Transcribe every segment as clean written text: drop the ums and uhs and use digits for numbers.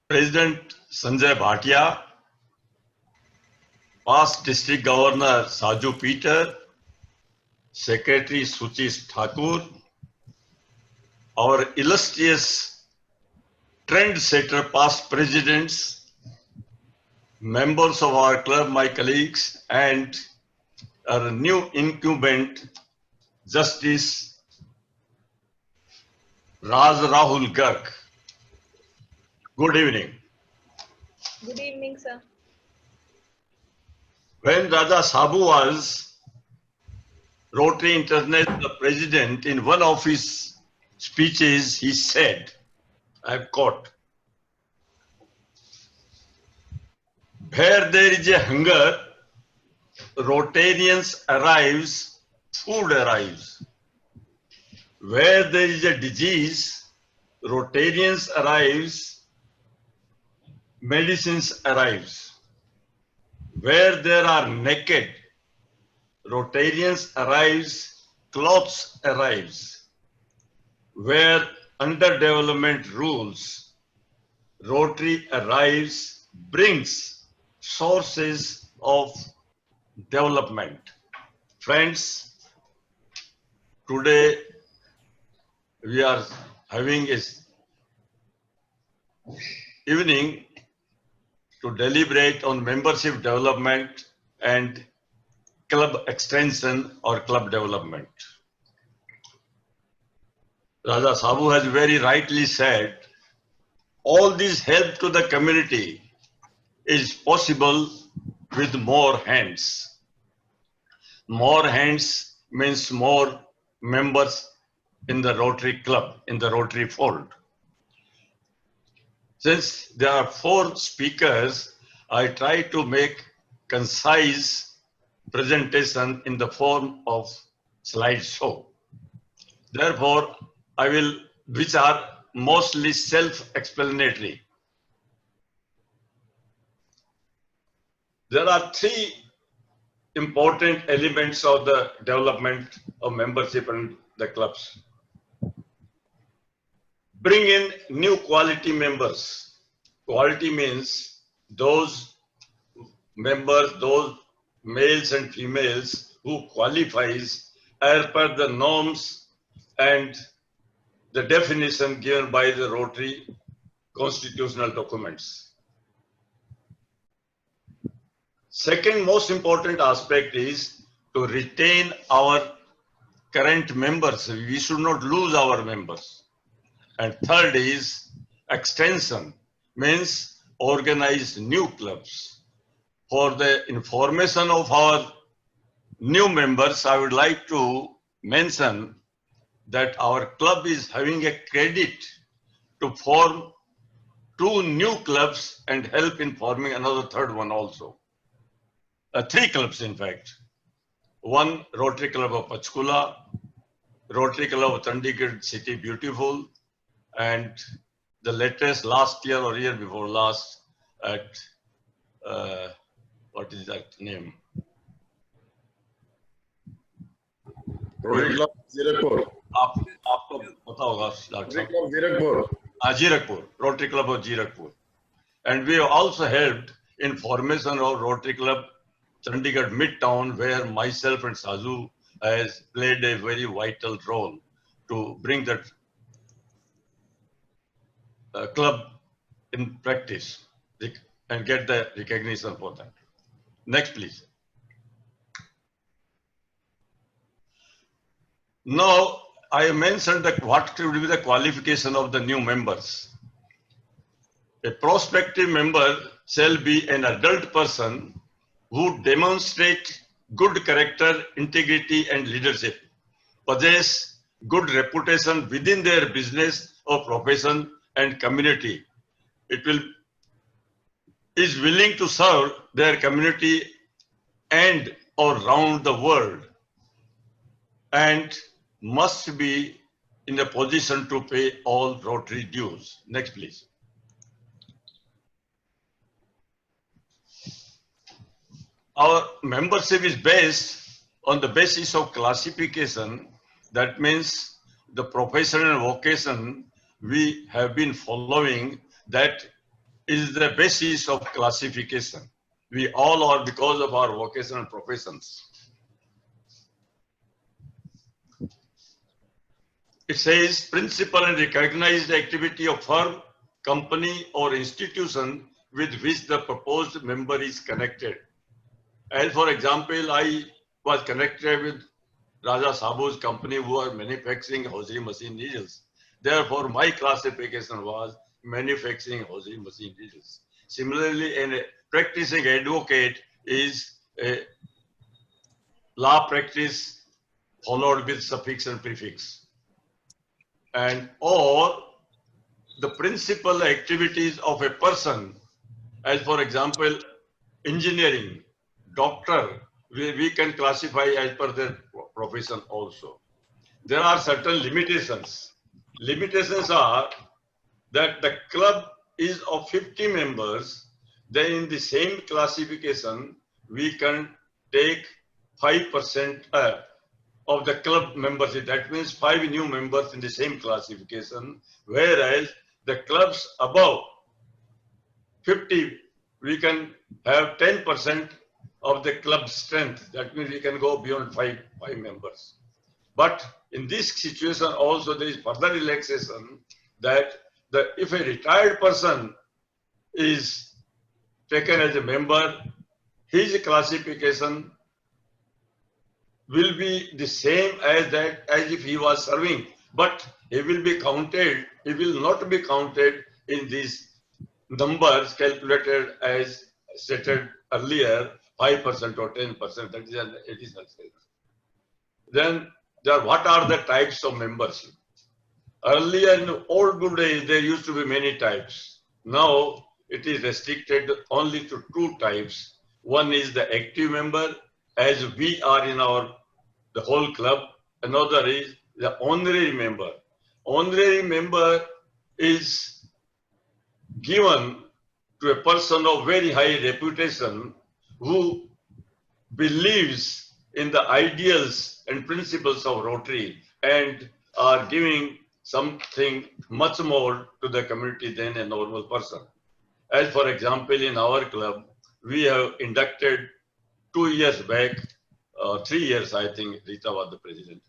President Sanjay Bhatia, past District Governor Saju Peter, Secretary Suchis Thakur, our illustrious trendsetter past presidents, members of our club, my colleagues, and our new incumbent, Justice Raj Rahul Garg. Good evening. Good evening, sir. When Raja Sabu was Rotary International President, in one of his speeches, he said, I've quote, where there is a hunger, Rotarians arrives, food arrives. Where there is a disease, Rotarians arrives, medicines arrives. Where there are naked, Rotarians arrives, clothes arrives. Where underdevelopment rules, Rotary arrives, brings sources of development. Friends, today we are having a evening to deliberate on membership development and club extension or club development. Raja Sabu has very rightly said, all this help to the community is possible with more hands. More hands means more members in the Rotary Club, in the Rotary fold. Since there are 4 speakers, I try to make concise presentation in the form of slideshow. Therefore, which are mostly self-explanatory. There are 3 important elements of the development of membership and the clubs. Bring in new quality members. Quality means those members, those males and females who qualifies as per the norms and the definition given by the Rotary constitutional documents. Second most important aspect is to retain our current members. We should not lose our members. And third is extension, means organize new clubs. For the information of our new members, I would like to mention that our club is having a credit to form 2 new clubs and help in forming another 3rd one also. 3 clubs in fact. One Rotary Club of Panchkula, Rotary Club of Chandigarh City Beautiful, and the latest last year or year before last at what is that name? Rotary Club Zirakpur. आपको पता होगा Rotary Club Zirakpur. Zirakpur, Rotary Club of Zirakpur. And we have also helped in formation of Rotary Club Chandigarh Midtown, where myself and Saju has played a very vital role to bring that club in practice and get the recognition for that. Next, please. Now, I mentioned that what will be the qualification of the new members. A prospective member shall be an adult person who demonstrate good character, integrity, and leadership, possess good reputation within their business or profession and community. Is willing to serve their community and or round the world, and must be in a position to pay all Rotary dues. Next, please. Our membership is based on the basis of classification. That means the profession and vocation we have been following, that is the basis of classification. We all are because of our vocational professions. It says principal and recognized activity of firm, company or institution with which the proposed member is connected. As for example, I was connected with Raja Sabu's company who are manufacturing hosiery machine needles. Therefore, my classification was manufacturing hosiery machine needles. Similarly, a practicing advocate is a law practice followed with suffix and prefix. And or the principal activities of a person, as for example, engineering, doctor, we can classify as per their profession also. There are certain limitations. Limitations are that the club is of 50 members, then in the same classification, we can take 5% of the club membership. That means 5 new members in the same classification, whereas the clubs above 50, we can have 10% of the club strength. That means we can go beyond five members. But in this situation also there is further relaxation that if a retired person is taken as a member, his classification will be the same as if he was serving, but he will be counted, he will not be counted in these numbers calculated as stated earlier, 5% or 10%, that is an additional saving. Then what are the types of membership? Earlier in old good days, there used to be many types. Now it is restricted only to 2 types. One is the active member, as we are in the whole club. Another is the honorary member. Honorary member is given to a person of very high reputation who believes in the ideals and principles of Rotary and are giving something much more to the community than a normal person. As for example, in our club, we have inducted 2 years back, 3 years I think, Rita was the president,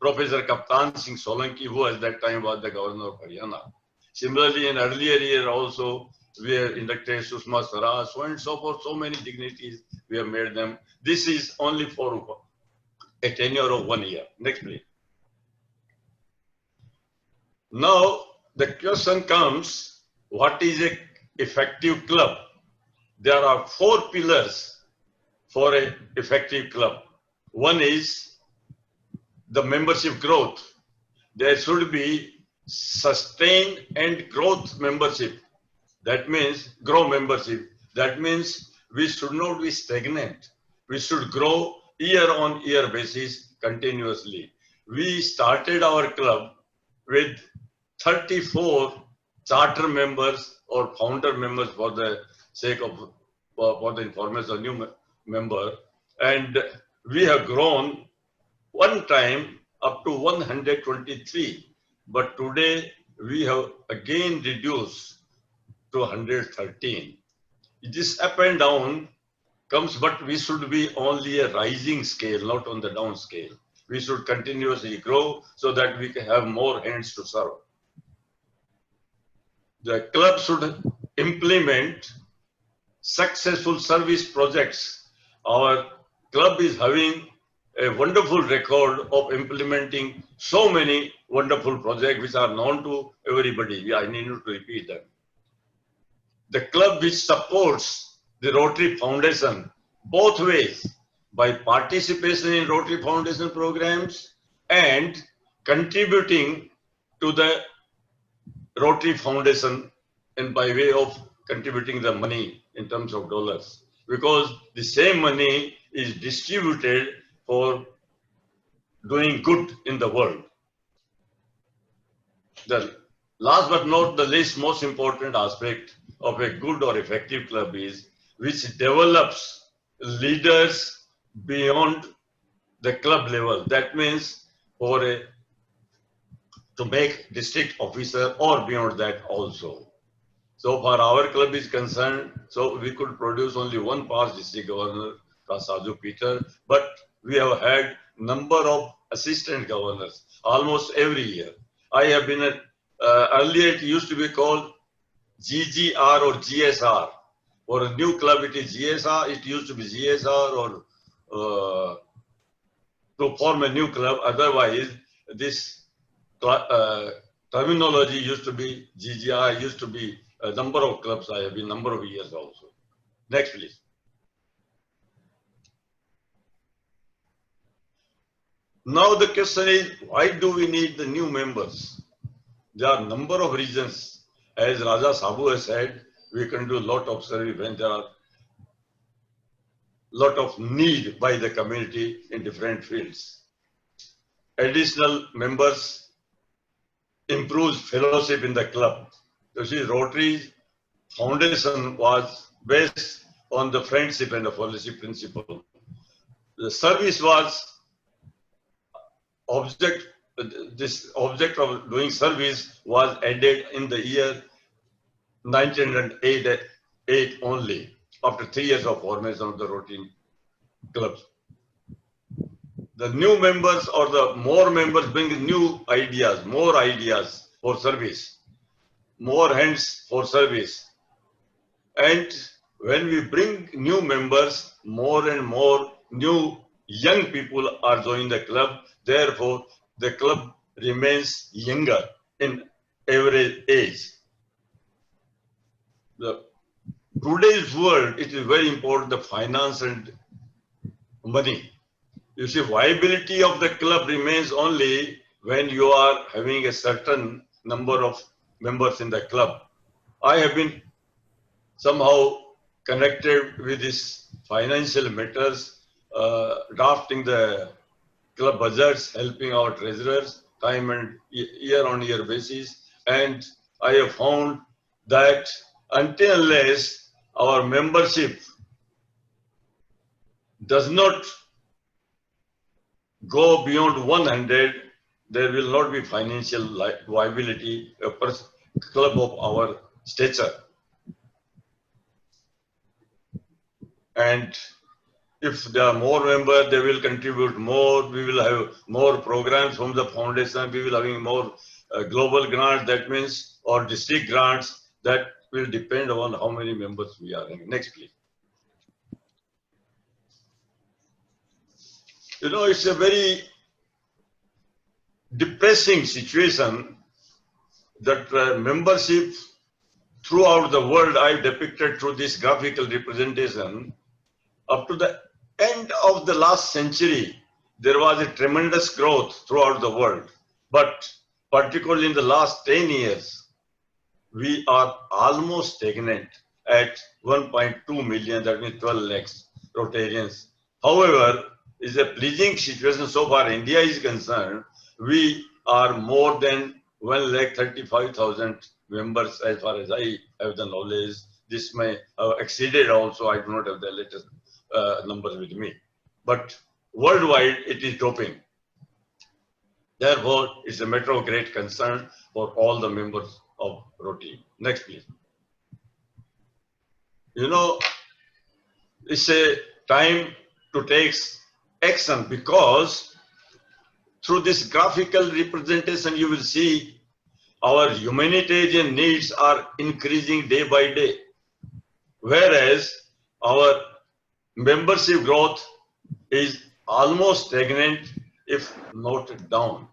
Professor Kaptan Singh Solanki, who at that time was the governor of Haryana. Similarly, in earlier year also, we have inducted Sushma Swaraj, so and so forth, so many dignities we have made them. This is only for a tenure of 1 year. Next, please. Now, the question comes, what is an effective club? There are 4 pillars for an effective club. One is the membership growth. There should be sustained and growth membership. That means grow membership. That means we should not be stagnant. We should grow year on year basis continuously. We started our club with 34 charter members or founder members for the sake of for the information of new member, and we have grown one time up to 123, but today we have again reduced to 113. This up and down comes, but we should be only a rising scale, not on the down scale. We should continuously grow so that we can have more hands to serve. The club should implement successful service projects. Our club is having a wonderful record of implementing so many wonderful projects which are known to everybody. I need not to repeat them. The club which supports the Rotary Foundation both ways, by participation in Rotary Foundation programs and contributing to the Rotary Foundation and by way of contributing the money in terms of dollars, because the same money is distributed for doing good in the world. The last but not the least most important aspect of a good or effective club is which develops leaders beyond the club level. That means to make district officer or beyond that also. So far our club is concerned, so we could produce only one past district governor, Kasaju Peter, but we have had number of assistant governors almost every year. I have been at, earlier it used to be called GGR or GSR. For a new club it is GSR, it used to be GSR or to form a new club. Otherwise, this terminology used to be GGR, used to be a number of clubs. I have been number of years also. Next, please. Now the question is, why do we need the new members? There are a number of reasons. As Raja Sabu has said, we can do a lot of service when there are lot of need by the community in different fields. Additional members improves fellowship in the club. You see, Rotary Foundation was based on the friendship and the fellowship principle. The service was this object of doing service was added in the year 1908 only, after 3 years of formation of the Rotary club. The new members or the more members bring new ideas, more ideas for service, more hands for service. And when we bring new members, more and more new young people are joining the club. Therefore, the club remains younger in average age. Today's world, it is very important, the finance and money. You see, viability of the club remains only when you are having a certain number of members in the club. I have been somehow connected with these financial matters, drafting the club budgets, helping our treasurers, time and year-on-year basis. And I have found that until unless our membership does not go beyond 100, there will not be financial viability of a club of our stature. And if there are more members, they will contribute more. We will have more programs from the foundation. We will having more global grants, that means, or district grants. That will depend on how many members we are having. Next, please. You know, it's a very depressing situation that membership throughout the world I depicted through this graphical representation. Up to the end of the last century, there was a tremendous growth throughout the world. But particularly in the last 10 years, we are almost stagnant at 1.2 million, that means 12 lakhs Rotarians. However, it's a pleasing situation so far India is concerned. We are more than 1,35,000 members as far as I have the knowledge. This may have exceeded also, I do not have the latest numbers with me. But worldwide it is dropping. Therefore, it's a matter of great concern for all the members of Rotary. Next, please. You know, it's a time to take action, because through this graphical representation you will see our humanitarian needs are increasing day by day, whereas our membership growth is almost stagnant, if not down.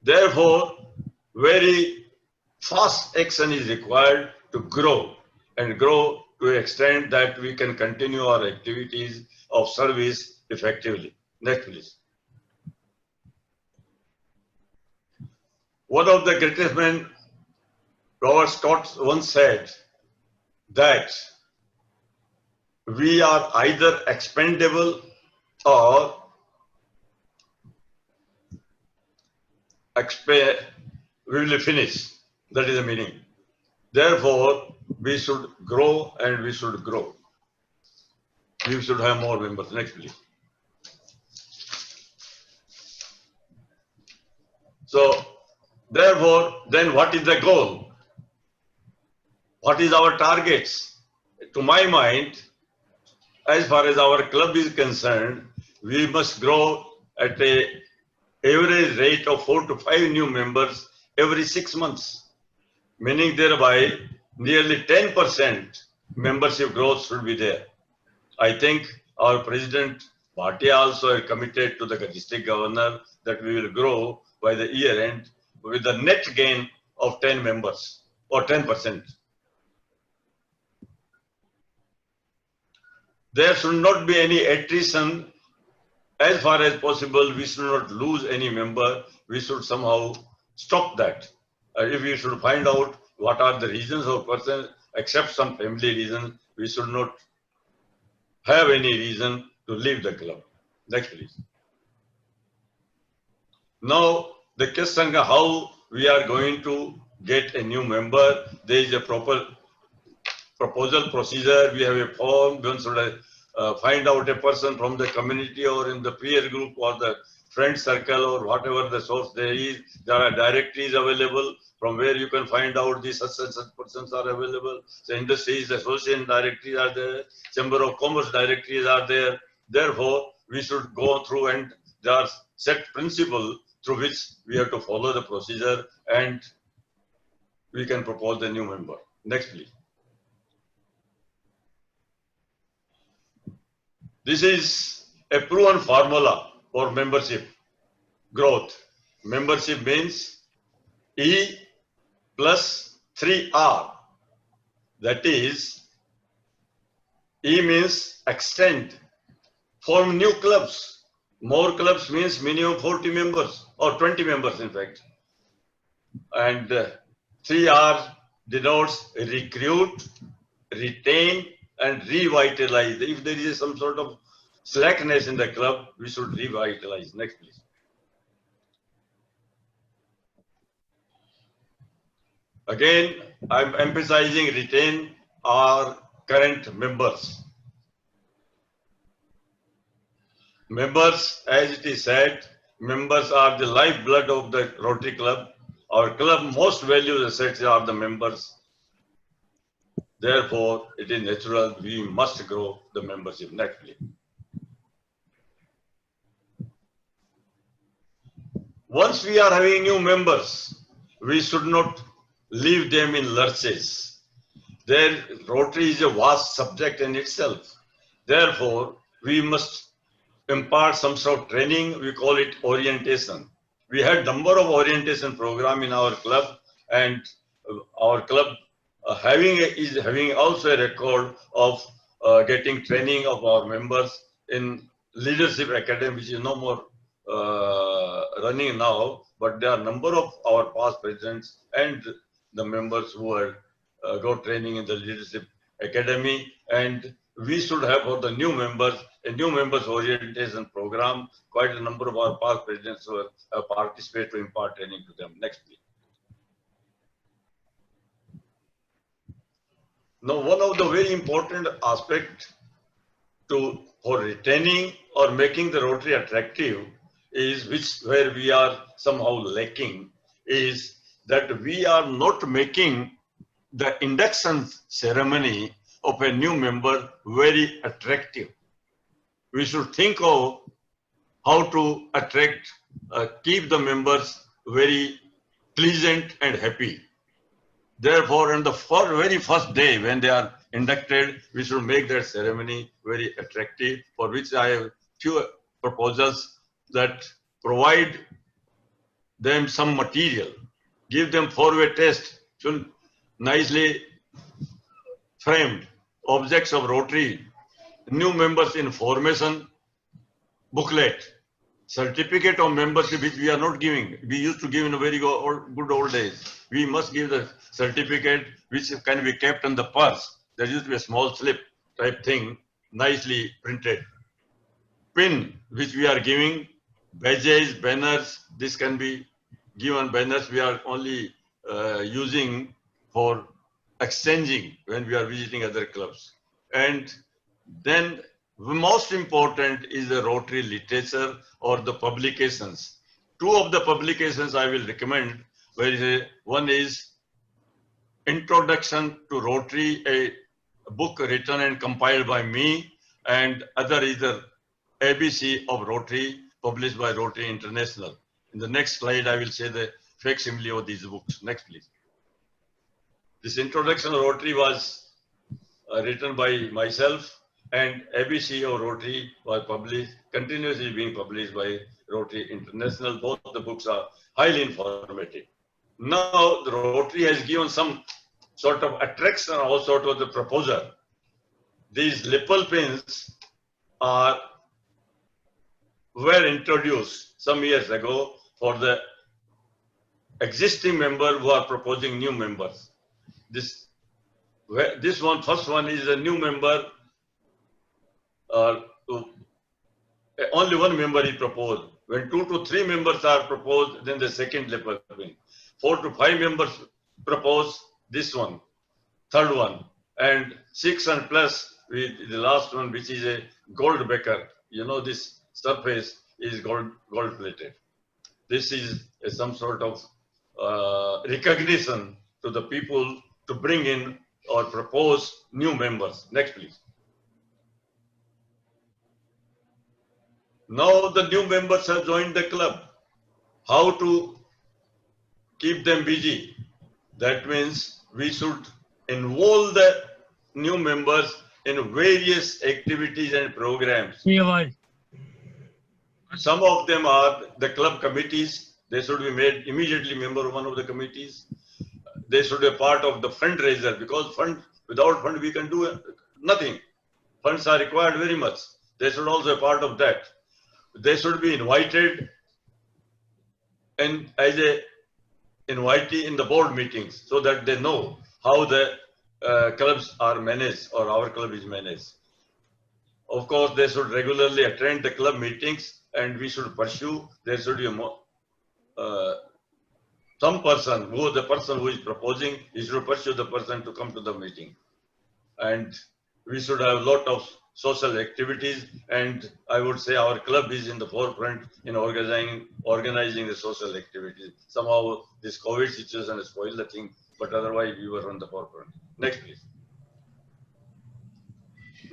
Therefore, very fast action is required to grow, and grow to an extent that we can continue our activities of service effectively. Next, please. One of the greatest men, Robert Scott, once said that we are either expendable or we will finish. That is the meaning. Therefore, we should grow and we should grow. We should have more members. Next, please. So, Therefore, then what is the goal? What is our targets? To my mind, as far as our club is concerned, we must grow at a average rate of 4 to 5 new members every 6 months, meaning thereby nearly 10% membership growth should be there. I think our President Bhatia also committed to the district governor that we will grow by the year end with a net gain of 10 members or 10%. There should not be any attrition. As far as possible, we should not lose any member. We should somehow stop that. If we should find out what are the reasons of person, except some family reasons, we should not have any reason to leave the club. Next, please. Now, the question of how we are going to get a new member, there is a proper proposal procedure. We have a form. One should find out a person from the community or in the peer group or the friend circle or whatever the source there is. There are directories available from where you can find out these such and such persons are available. The industries, association directories are there. Chamber of Commerce directories are there. Therefore, we should go through, and there are set principles through which we have to follow the procedure, and we can propose the new member. Next, please. This is a proven formula for membership growth. Membership means E plus 3R. That is, E means extend, form new clubs. More clubs means minimum 40 members or 20 members in fact. And 3R denotes recruit, retain, and revitalize. If there is some sort of slackness in the club, we should revitalize. Next, please. Again, I'm emphasizing retain our current members. Members, as it is said, members are the lifeblood of the Rotary Club. Our club most valued assets are the members. Therefore, it is natural we must grow the membership. Next, please. Once we are having new members, we should not leave them in lurches. Rotary is a vast subject in itself. Therefore, we must impart some sort of training. We call it orientation. We had number of orientation program in our club, and our club is having also a record of getting training of our members in leadership academy, which is no more running now, but there are a number of our past presidents and the members who are got training in the leadership academy, and we should have for the new members a new members orientation program. Quite a number of our past presidents who have participated to impart training to them. Next, please. Now, one of the very important aspects for retaining or making the Rotary attractive is where we are somehow lacking, is that we are not making the induction ceremony of a new member very attractive. We should think of how to attract, keep the members very pleasant and happy. Therefore, on the very first day when they are inducted, we should make that ceremony very attractive, for which I have few proposals that provide them some material, give them four-way test, nicely framed objects of Rotary, new members information booklet, certificate of membership, which we are not giving. We used to give in a very good old days. We must give the certificate which can be kept in the purse. There used to be a small slip type thing, nicely printed. Pin, which we are giving, badges, banners, this can be given. Banners we are only using for exchanging when we are visiting other clubs. And then the most important is the Rotary literature or the publications. Two of the publications I will recommend One is Introduction to Rotary, a book written and compiled by me, and other is the ABC of Rotary, published by Rotary International. In the next slide, I will say the facsimile of these books. Next, please. This Introduction to Rotary was written by myself, and ABC of Rotary was published, continuously being published by Rotary International. Both the books are highly informative. Now, the Rotary has given some sort of attraction also to the proposal. These lapel pins were introduced some years ago for the existing member who are proposing new members. This one, first one is a new member. Only one member is proposed. When 2 to 3 members are proposed, then the second lapel pin. 4 to 5 members propose this one, third one, and 6 and plus with the last one, which is a gold backer. You know, this surface is gold plated. This is some sort of recognition to the people to bring in or propose new members. Next, please. Now the new members have joined the club. How to keep them busy? That means we should involve the new members in various activities and programs. Some of them are the club committees. They should be made immediately member of one of the committees. They should be a part of the fundraiser, because without fund we can do nothing. Funds are required very much. They should also be part of that. They should be invited and as a invitee in the board meetings, so that they know how the clubs are managed or our club is managed. Of course, they should regularly attend the club meetings, and we should pursue. There should be some person who is proposing, he should pursue the person to come to the meeting. And we should have a lot of social activities, and I would say our club is in the forefront in organizing the social activities. Somehow this COVID situation has spoiled the thing, but otherwise we were on the forefront. Next, please.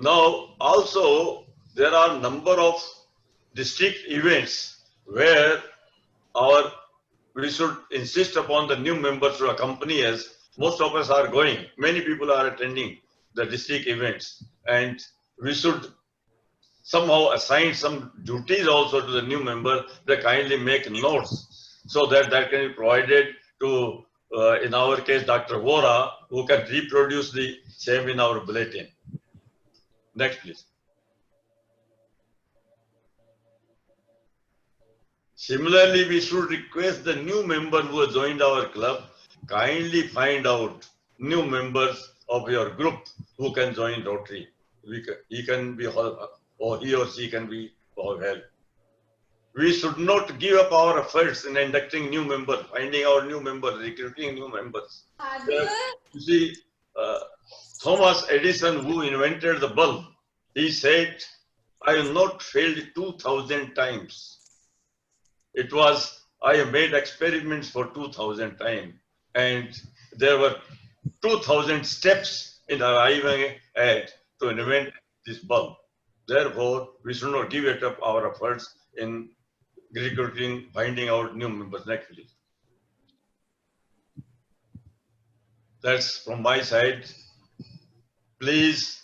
Now, also there are number of district events where we should insist upon the new members to accompany us. Most of us are going. Many people are attending the district events, and we should somehow assign some duties also to the new member. They kindly make notes so that can be provided to, in our case, Dr. Vora, who can reproduce the same in our bulletin. Next, please. Similarly, we should request the new member who has joined our club, kindly find out new members of your group who can join Rotary. He can be, or he or she can be of help. We should not give up our efforts in inducting new members, finding our new members, recruiting new members. You see, Thomas Edison, who invented the bulb, he said, I have not failed 2,000 times. It was, I have made experiments for 2,000 times, and there were 2,000 steps in arriving at to invent this bulb. Therefore, we should not give it up our efforts in recruiting, finding out new members. Next, please. That's from my side. Please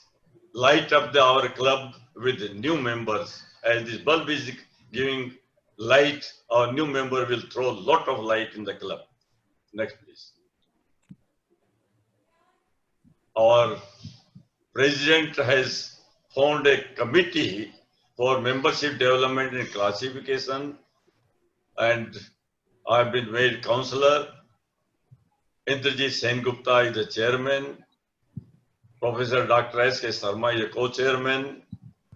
light up our club with new members. As this bulb is giving light, our new member will throw a lot of light in the club. Next, please. Our president has formed a committee for membership development and classification, and I've been made councillor. Indrajit Sengupta is the chairman. Professor Dr. S.K. Sarma is the co-chairman,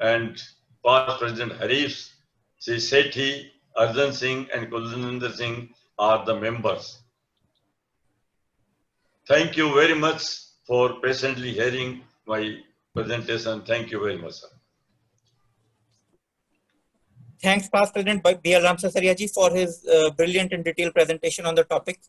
and past President Harif, Sri Sethi, Arjun Singh and Kuljinder Singh are the members. Thank you very much for patiently hearing my presentation. Thank you very much, sir. Thanks, Past President B.L. Ramsisaria ji, for his brilliant and detailed presentation on the topic.